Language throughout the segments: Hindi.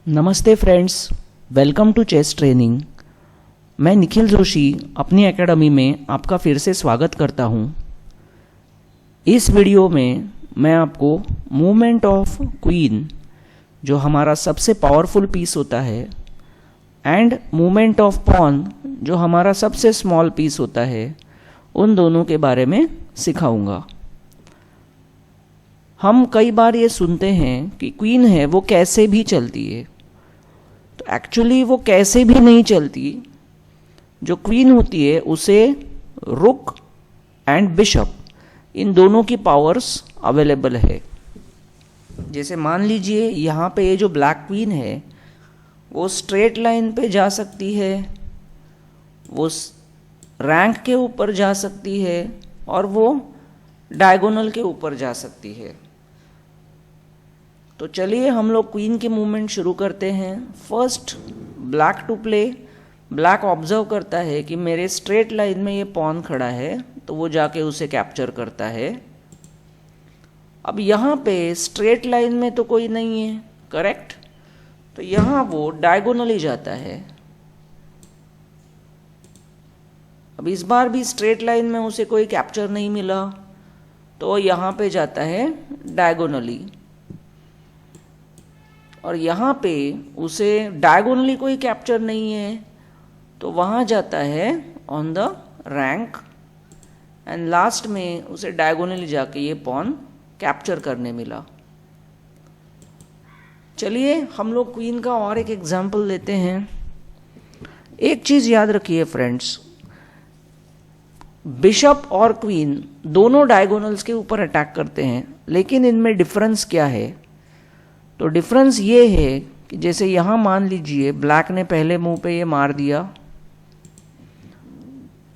नमस्ते friends, welcome to chess training. मैं निखिल जोशी अपनी एकेडमी में आपका फिर से स्वागत करता हूं। इस वीडियो में मैं आपको मूवमेंट ऑफ क्वीन, जो हमारा सबसे पावरफुल पीस होता है, एंड मूवमेंट ऑफ पॉन, जो हमारा सबसे स्मॉल पीस होता है, उन दोनों के बारे में सिखाऊंगा। हम कई बार ये सुनते हैं कि क्वीन है वो कैसे भी चलती है, तो एक्चुअली वो कैसे भी नहीं चलती। जो क्वीन होती है उसे रुक एंड बिशप, इन दोनों की पावर्स अवेलेबल है। जैसे मान लीजिए यहाँ पे ये जो ब्लैक क्वीन है वो स्ट्रेट लाइन पे जा सकती है, वो रैंक के ऊपर जा सकती है, और वो डायगोनल के ऊपर जा सकती है। तो चलिए हम लोग क्वीन के मूवमेंट शुरू करते हैं। First, black to play. Black observe करता है कि मेरे स्ट्रेट लाइन में ये पॉन खड़ा है, तो वो जाके उसे कैप्चर करता है। अब यहाँ पे स्ट्रेट लाइन में तो कोई नहीं है, करेक्ट, तो यहाँ वो डायगोनली जाता है। अब इस बार भी स्ट्रेट लाइन में उसे कोई कैप्चर नहीं मिला, तो यहाँ पे जाता है डायगोनली, और यहाँ पे उसे डायगोनली कोई कैप्चर नहीं है, तो वहाँ जाता है on the rank, and last में उसे डायगोनली जाके ये पॉन कैप्चर करने मिला। चलिए हम लोग क्वीन का और एक एग्जाम्पल लेते हैं। एक चीज़ याद रखिए फ्रेंड्स, बिशप और क्वीन दोनों डायगोनल्स के ऊपर अटैक करते हैं, लेकिन इनमें डिफरेंस क्या है? तो डिफरेंस ये है कि जैसे यहाँ मान लीजिए ब्लैक ने पहले मूव पे ये मार दिया,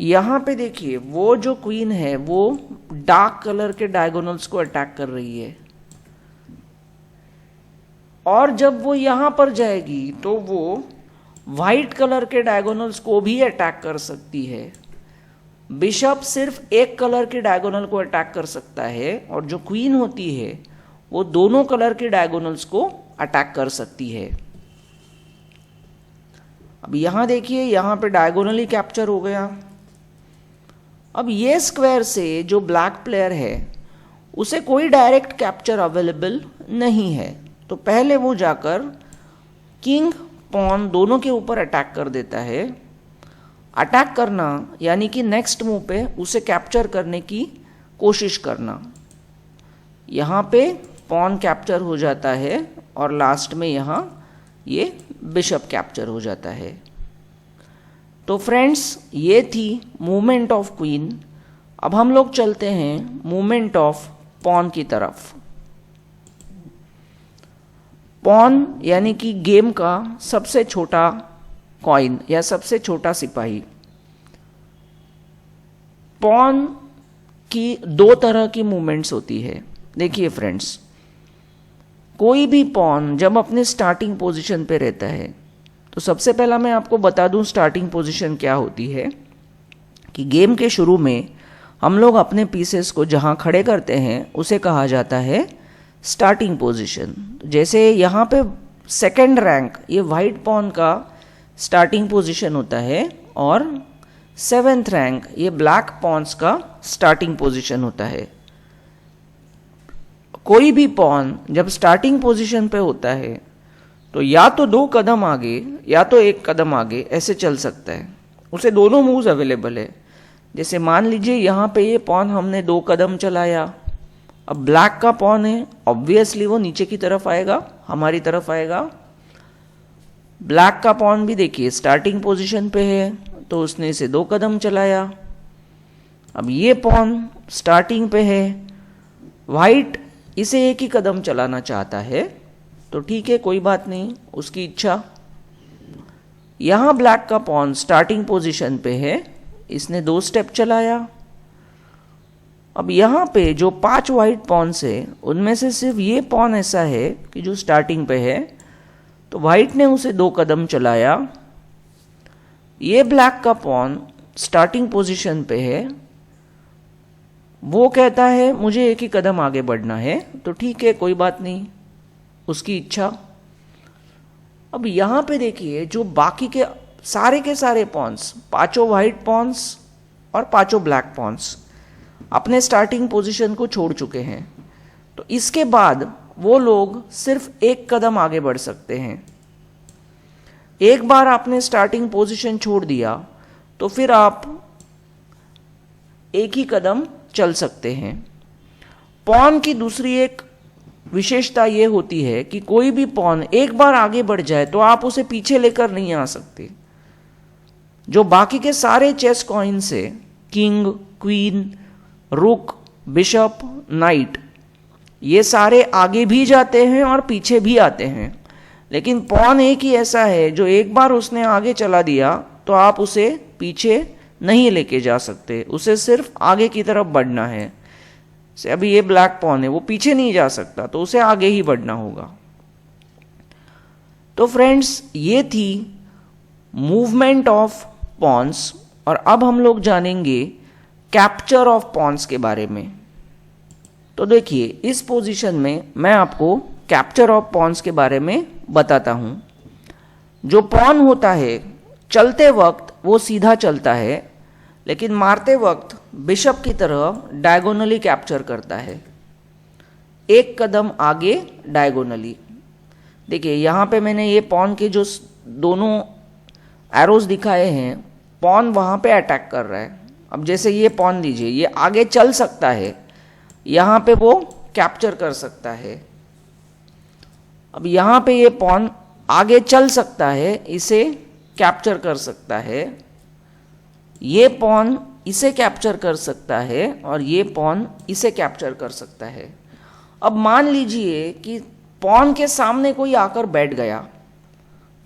यहाँ पे देखिए वो जो क्वीन है वो डार्क कलर के डायगोनल्स को अटैक कर रही है, और जब वो यहाँ पर जाएगी तो वो वाइट कलर के डायगोनल्स को भी अटैक कर सकती है। बिशप सिर्फ एक कलर के डायगोनल को अटैक कर सकता है, और जो क्वीन होती है वो दोनों कलर के डायगोनल्स को अटैक कर सकती है। अब यहां देखिए यहाँ पे डायगोनली कैप्चर हो गया। अब ये स्क्वायर से जो ब्लैक प्लेयर है उसे कोई डायरेक्ट कैप्चर अवेलेबल नहीं है, तो पहले वो जाकर किंग पॉन दोनों के ऊपर अटैक कर देता है। अटैक करना यानी कि नेक्स्ट मूव पे उसे कैप्चर करने की कोशिश करना। यहाँ पे पॉन कैप्चर हो जाता है, और लास्ट में यहाँ ये बिशप कैप्चर हो जाता है। तो फ्रेंड्स, ये थी मूवमेंट ऑफ क्वीन। अब हम लोग चलते हैं मूवमेंट ऑफ पॉन की तरफ। पॉन यानी कि गेम का सबसे छोटा कॉइन या सबसे छोटा सिपाही। पॉन की दो तरह की मूवमेंट्स होती है। देखिए फ्रेंड्स, कोई भी पॉन जब अपने स्टार्टिंग पोजीशन पे रहता है, तो सबसे पहला मैं आपको बता दूं स्टार्टिंग पोजीशन क्या होती है। कि गेम के शुरू में हम लोग अपने पीसेस को जहां खड़े करते हैं उसे कहा जाता है स्टार्टिंग पोजीशन। जैसे यहाँ पे सेकंड रैंक ये वाइट पॉन का स्टार्टिंग पोजीशन होता है, और सेवेंथ रैंक ये ब्लैक पॉन्स का स्टार्टिंग पोजीशन होता है। कोई भी पॉन जब स्टार्टिंग पोजीशन पे होता है तो या तो दो कदम आगे या तो एक कदम आगे ऐसे चल सकता है। उसे दोनों मूव्स अवेलेबल है। जैसे मान लीजिए यहाँ पे ये पॉन हमने दो कदम चलाया, अब ब्लैक का पॉन है, ऑब्वियसली वो नीचे की तरफ आएगा, हमारी तरफ आएगा। ब्लैक का पॉन भी देखिए स्टार्टिंग पोजीशन पे है, तो उसने इसे दो कदम चलाया। अब ये पॉन स्टार्टिंग पे है, वाइट इसे एक ही कदम चलाना चाहता है, तो ठीक है, कोई बात नहीं, उसकी इच्छा। यहाँ ब्लैक का पॉन स्टार्टिंग पोजीशन पे है, इसने दो स्टेप चलाया। अब यहाँ पे जो 5 वाइट पॉन्स है उनमें से सिर्फ ये पॉन ऐसा है कि जो स्टार्टिंग पे है, तो वाइट ने उसे दो कदम चलाया। ये ब्लैक का पॉन स्टार्टिंग पोजीशन पे है, वो कहता है मुझे एक ही कदम आगे बढ़ना है, तो ठीक है, कोई बात नहीं, उसकी इच्छा। अब यहाँ पे देखिए जो बाकी के सारे पॉन्स, पांचों वाइट पॉन्स और पांचों ब्लैक पॉन्स अपने स्टार्टिंग पोजीशन को छोड़ चुके हैं। तो इसके बाद वो लोग सिर्फ एक कदम आगे बढ़ सकते हैं। एक बार आपने स्टार्टिंग पोजीशन छोड़ दिया तो फिर आप एक ही कदम चल सकते हैं। पॉन की दूसरी एक विशेषता ये होती है कि कोई भी पॉन एक बार आगे बढ़ जाए तो आप उसे पीछे लेकर नहीं आ सकते। जो बाकी के सारे चेस कॉइन से किंग, क्वीन, रुक, बिशप, नाइट, ये सारे आगे भी जाते हैं और पीछे भी आते हैं, लेकिन पॉन एक ही ऐसा है जो एक बार उसने आगे चला दिया तो आप उसे पीछे नहीं लेके जा सकते, उसे सिर्फ आगे की तरफ बढ़ना है। से अभी ये ब्लैक पॉन है, वो पीछे नहीं जा सकता, तो उसे आगे ही बढ़ना होगा। तो फ्रेंड्स, ये थी मूवमेंट ऑफ पॉन्स, और अब हम लोग जानेंगे कैप्चर ऑफ पॉन्स के बारे में। तो देखिए, इस पोजीशन में मैं आपको कैप्चर ऑफ पॉन्स के बारे में बताता हूं। जो पॉन होता है चलते वक्त वो सीधा चलता है, लेकिन मारते वक्त बिशप की तरह डायगोनली कैप्चर करता है, एक कदम आगे डायगोनली। देखिए यहाँ पे मैंने ये पॉन के जो दोनों एरोज दिखाए हैं, पॉन वहाँ पे अटैक कर रहा है। अब जैसे ये पॉन लीजिए, ये आगे चल सकता है, यहाँ पे वो कैप्चर कर सकता है। अब यहाँ पे ये पॉन आगे चल सकता है, इसे कैप्चर कर सकता है, ये पॉन इसे कैप्चर कर सकता है, और ये पॉन इसे कैप्चर कर सकता है। अब मान लीजिए कि पॉन के सामने कोई आकर बैठ गया,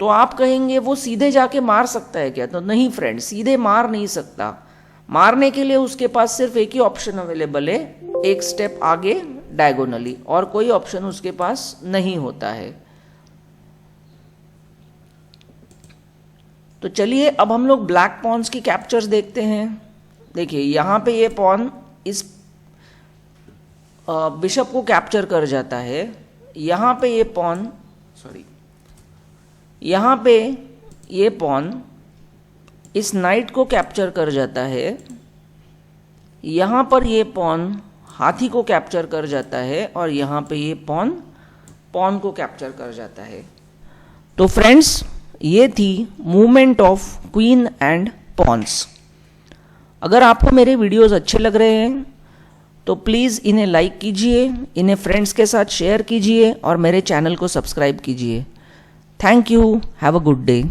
तो आप कहेंगे वो सीधे जाके मार सकता है क्या? तो नहीं फ्रेंड, सीधे मार नहीं सकता। मारने के लिए उसके पास सिर्फ एक ही ऑप्शन अवेलेबल है, एक स्टेप आगे डायगोनली, और कोई ऑप्शन उसके पास नहीं होता है। तो चलिए अब हम लोग ब्लैक पॉन्स की कैप्चर्स देखते हैं। देखिए यहाँ पे ये पॉन इस बिशप को कैप्चर कर जाता है, यहाँ पे ये पॉन यहाँ पे ये पॉन इस नाइट को कैप्चर कर जाता है, यहाँ पर ये पॉन हाथी को कैप्चर कर जाता है, और यहाँ पे ये पॉन को कैप्चर कर जाता है। तो फ्रेंड्स, ये थी movement of queen and pawns. अगर आपको मेरे वीडियोस अच्छे लग रहे हैं तो प्लीज़ इन्हें लाइक कीजिए, इन्हें फ्रेंड्स के साथ शेयर कीजिए, और मेरे चैनल को सब्सक्राइब कीजिए। Thank you, have a good day.